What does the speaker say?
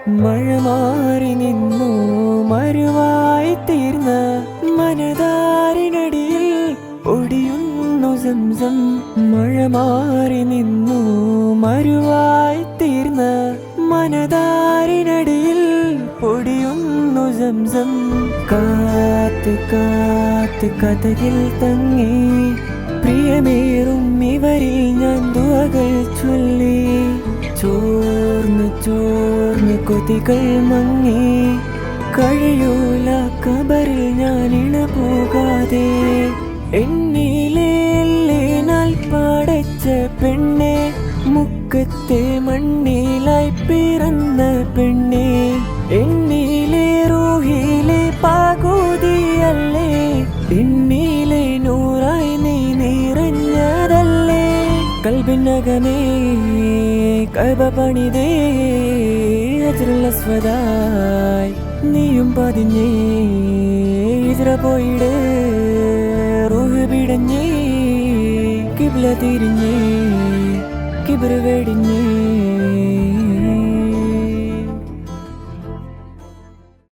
മഴ മാറി നിന്നു മരുവായി തീർന്ന മനതാരിനടിയിൽ ഒടിയുന്നു സംസം. മഴ മാറി നിന്നു മരുവായി തീർന്ന മനതാരിനടിയിൽ ഒടിയുന്നു സംസം. കാത്ത് കാത്ത് കഥകിൽ തങ്ങി പ്രിയമേറും ഇവരിൽ ഞാൻ ദുആകൾ ചൊല്ലി. ചോർന്ന് ചോർന്ന് കൊതികൾ മങ്ങി കഴിയൂല കബറിൽ ഞാൻ ഇണ പോകാതെ. എന്നിലേനാൽ പടച്ച പെണ്ണെ, മുക്കത്തെ മണ്ണിലായി പിറന്ന പെണ്ണെ, എന്നിലെ റൂഹിലെ പകുതിയല്ലേ, എന്നിലെ നൂറായി നീ നിറഞ്ഞതല്ലേ. കൽബിനകമേ കഅബ പണിതേ ഹജറുൽ അസ്വദായി നീയും പതിഞ്ഞേ. ഹിജ്റ പോയിട് റൂഹ് പിടഞ്ഞേ, കിബ്ല തിരിഞ്ഞേ കിബ്ർ വെടിഞ്ഞേ.